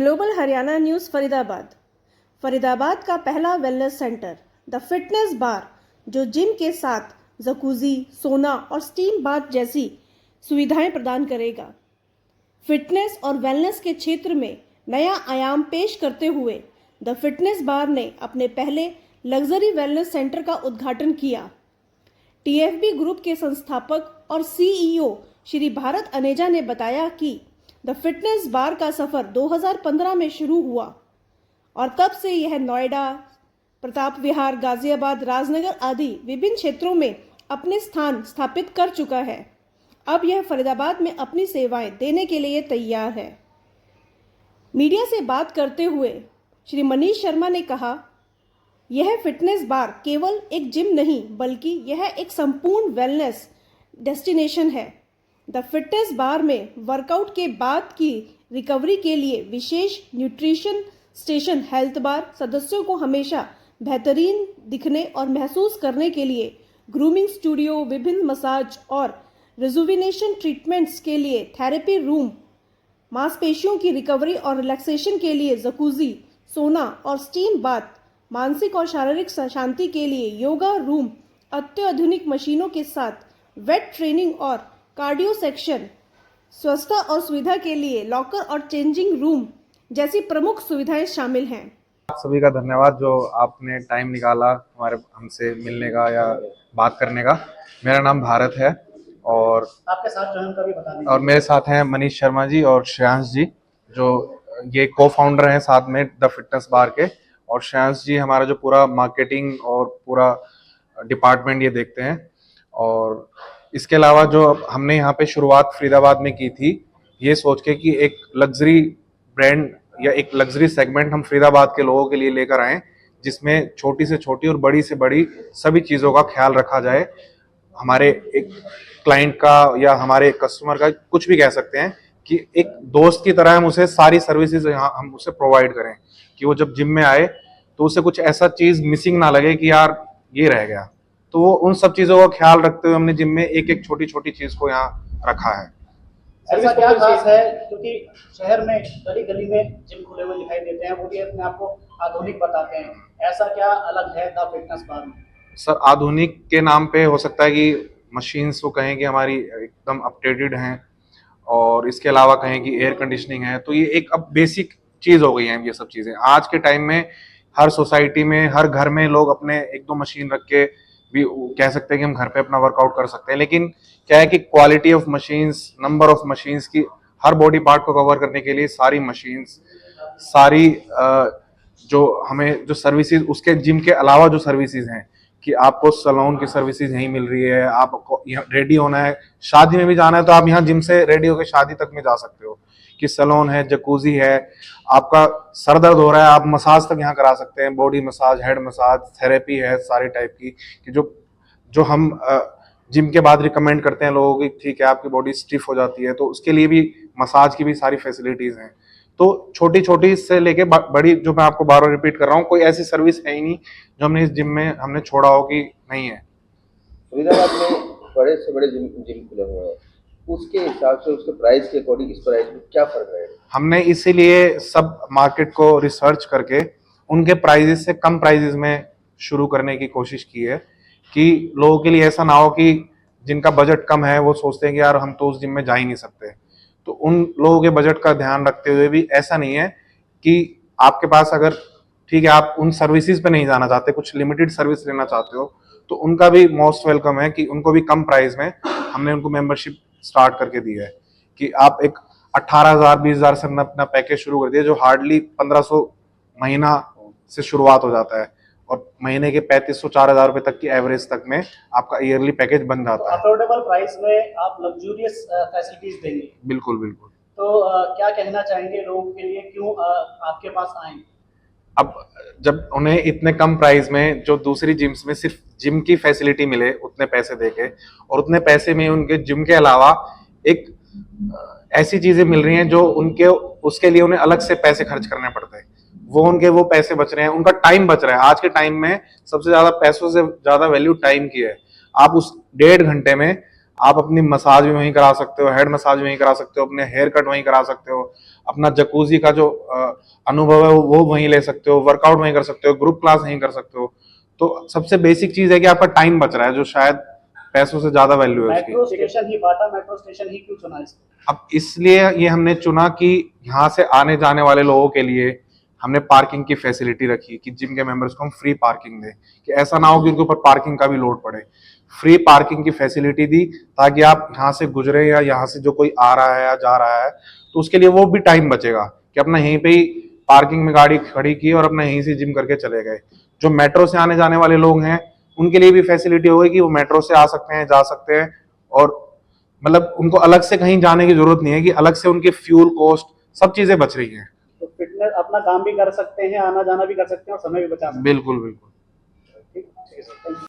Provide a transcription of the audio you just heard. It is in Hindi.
ग्लोबल हरियाणा न्यूज़ फरीदाबाद का पहला वेलनेस सेंटर द फिटनेस बार, जो जिम के साथ जकूजी, सोना और स्टीम बाथ जैसी सुविधाएं प्रदान करेगा। फिटनेस और वेलनेस के क्षेत्र में नया आयाम पेश करते हुए द फिटनेस बार ने अपने पहले लग्जरी वेलनेस सेंटर का उद्घाटन किया। टीएफबी ग्रुप के संस्थापक और सीईओ श्री भारत अनेजा ने बताया कि द फिटनेस बार का सफ़र 2015 में शुरू हुआ और तब से यह नोएडा, प्रताप विहार, गाजियाबाद, राजनगर आदि विभिन्न क्षेत्रों में अपने स्थान स्थापित कर चुका है। अब यह फरीदाबाद में अपनी सेवाएं देने के लिए तैयार है। मीडिया से बात करते हुए श्री मनीष शर्मा ने कहा, यह फिटनेस बार केवल एक जिम नहीं बल्कि यह एक संपूर्ण वेलनेस डेस्टिनेशन है। द फिटनेस बार में वर्कआउट के बाद की रिकवरी के लिए विशेष न्यूट्रिशन स्टेशन, हेल्थ बार, सदस्यों को हमेशा बेहतरीन दिखने और महसूस करने के लिए ग्रूमिंग स्टूडियो, विभिन्न मसाज और रिजुविनेशन ट्रीटमेंट्स के लिए थेरेपी रूम, मांसपेशियों की रिकवरी और रिलैक्सेशन के लिए जकूजी, सोना और स्टीम बाथ, मानसिक और शारीरिक शांति के लिए योगा रूम, अत्याधुनिक मशीनों के साथ वेट ट्रेनिंग और कार्डियो सेक्शन, स्वच्छता और सुविधा के लिए लॉकर और चेंजिंग रूम जैसी प्रमुख सुविधाएं शामिल हैं। आप सभी का धन्यवाद जो आपने टाइम निकाला हमसे मिलने का या बात करने का। मेरा नाम भारत है और आपके साथ जो है उनका भी बता दीजिए। और मेरे साथ हैं मनीष शर्मा जी और श्रेयांश जी, जो ये को फाउंडर हैं साथ में द फिटनेस बार के। और श्रेयांश जी हमारा जो पूरा मार्केटिंग और पूरा डिपार्टमेंट ये देखते हैं। और इसके अलावा जो हमने यहाँ पे शुरुआत फरीदाबाद में की थी, ये सोच के कि एक लग्जरी ब्रांड या एक लग्जरी सेगमेंट हम फरीदाबाद के लोगों के लिए लेकर आए, जिसमें छोटी से छोटी और बड़ी से बड़ी सभी चीज़ों का ख्याल रखा जाए। हमारे एक क्लाइंट का या हमारे कस्टमर का, कुछ भी कह सकते हैं, कि एक दोस्त की तरह हम उसे सारी सर्विसेज यहाँ हम उसे प्रोवाइड करें कि वो जब जिम में आए तो उसे कुछ ऐसा चीज़ मिसिंग ना लगे कि यार ये रह गया। तो वो उन सब चीज़ों का ख्याल रखते हुए हमने जिम में एक एक छोटी छोटी चीज़ को यहाँ रखा है। ऐसा क्या खास है, क्योंकि शहर में गली गली में जिम खुले हुए दिखाई देते हैं, वो भी अपने आप को आधुनिक बताते हैं, ऐसा क्या अलग है द फिटनेस बार में? सर, आधुनिक के नाम पे हो सकता है कि मशीन्स वो कहें कि हमारी एकदम अपडेटेड हैं, और इसके अलावा कहें कि एयर कंडीशनिंग है। तो ये एक अब बेसिक चीज़ हो गई है ये सब चीज़ें। आज के टाइम में हर सोसाइटी में, हर घर में लोग अपने एक दो मशीन रख के भी कह सकते हैं कि हम घर पे अपना वर्कआउट कर सकते हैं। लेकिन क्या है कि quality of machines, number of machines की, हर बॉडी पार्ट को कवर करने के लिए सारी मशीन्स, सारी जो हमें जो सर्विसेज, उसके जिम के अलावा जो सर्विसेज हैं कि आपको सैलून की सर्विसेज यहीं मिल रही है, आपको यहाँ रेडी होना है, शादी में भी जाना है तो आप यहाँ जिम से रेडी होकर शादी तक में जा सकते हो, कि सैलून है, जकूजी है, आपका सर दर्द हो रहा है आप मसाज तक यहाँ करा सकते हैं, body massage, head massage, therapy है सारी टाइप की, कि जो हम जिम के बाद रिकमेंड करते हैं लोगों की। ठीक है, आपकी बॉडी स्टिफ हो जाती है तो उसके लिए भी मसाज की भी सारी फैसिलिटीज हैं। तो छोटी छोटी से लेके बड़ी, जो मैं आपको बार बार रिपीट कर रहा हूँ, कोई ऐसी सर्विस है ही नहीं जो हमने इस जिम में हमने छोड़ा हो कि नहीं है। फरीदाबाद में बड़े से बड़े जिम खुले हुए हैं, उसके हिसाब से उसके प्राइस के अकॉर्डिंग इस प्राइस में क्या फर्क रहेगा? हमने इसीलिए सब मार्केट को रिसर्च करके उनके प्राइजेस से कम प्राइजेस में शुरू करने की कोशिश की है, कि लोगों के लिए ऐसा ना हो कि जिनका बजट कम है वो सोचते हैं कि यार हम तो उस जिम में जा ही नहीं सकते। तो उन लोगों के बजट का ध्यान रखते हुए भी ऐसा नहीं है कि आपके पास अगर, ठीक है, आप उन सर्विसेज पे नहीं जाना चाहते, कुछ लिमिटेड सर्विस लेना चाहते हो, तो उनका भी मोस्ट वेलकम है कि उनको भी कम प्राइस में हमने उनको मेंबरशिप स्टार्ट करके दी है, कि आप एक 18,000 20,000 से अपना पैकेज शुरू कर दिया, जो हार्डली 1500 महीना से शुरुआत हो जाता है, और महीने के 3500 4,000 रुपए तक की एवरेज तक में आपका ईयरली पैकेज बन जाता है। अफोर्डेबल प्राइस में आप लग्जूरियस फैसिलिटीज देंगे। बिल्कुल बिल्कुल। तो क्या कहना चाहेंगे लोगों के लिए, क्यों आपके पास आए? अब जब उन्हें इतने कम प्राइस में, जो दूसरी जिम्स में सिर्फ जिम की फैसिलिटी मिले उतने पैसे देके, और उतने पैसे में उनके जिम के अलावा एक ऐसी चीजें मिल रही हैं जो उनके, उसके लिए उन्हें अलग से पैसे खर्च करने पड़ते हैं, वो पैसे बच रहे हैं, उनका टाइम बच रहा है। आज के टाइम में सबसे ज्यादा पैसों से ज्यादा वैल्यू टाइम की है। आप उस 1.5 घंटे में आप अपनी मसाज भी वहीं करा सकते हो, हेड मसाज वहीं करा सकते हो, अपने हेयर कट वहीं करा सकते हो, अपना जकूजी का जो अनुभव है वो वहीं ले सकते हो, वर्कआउट वहीं कर सकते हो, ग्रुप क्लास वहीं कर सकते हो। तो सबसे बेसिक चीज है कि आपका टाइम बच रहा है, जो शायद पैसों से ज्यादा वैल्यू है उसकी। मेट्रो स्टेशन ही बाटा मेट्रो स्टेशन ही क्यों चुना इसको? अब इसलिए ये हमने चुना कि यहाँ से आने जाने वाले लोगों के लिए हमने पार्किंग की फैसिलिटी रखी कि जिम के मेंबर्स को हम फ्री पार्किंग दें, कि ऐसा ना हो कि उनके ऊपर पार्किंग का भी लोड पड़े। फ्री पार्किंग की फैसिलिटी दी ताकि आप यहाँ से गुजरे या यहाँ से जो कोई आ रहा है या जा रहा है तो उसके लिए वो भी टाइम बचेगा कि अपना यहीं पे ही पार्किंग में गाड़ी खड़ी की और अपना यहीं से जिम करके चले गए। जो मेट्रो से आने जाने वाले लोग हैं उनके लिए भी फैसिलिटी होगी कि वो मेट्रो से आ सकते हैं, जा सकते हैं, और मतलब उनको अलग से कहीं जाने की जरूरत नहीं है कि अलग से उनके फ्यूल कॉस्ट सब चीजें बच रही हैं। तो फिटनेस अपना काम भी कर सकते हैं, आना जाना भी कर सकते हैं और समय भी बचा सकते हैं। बिल्कुल बिल्कुल। ठीक है सर, थैंक यू।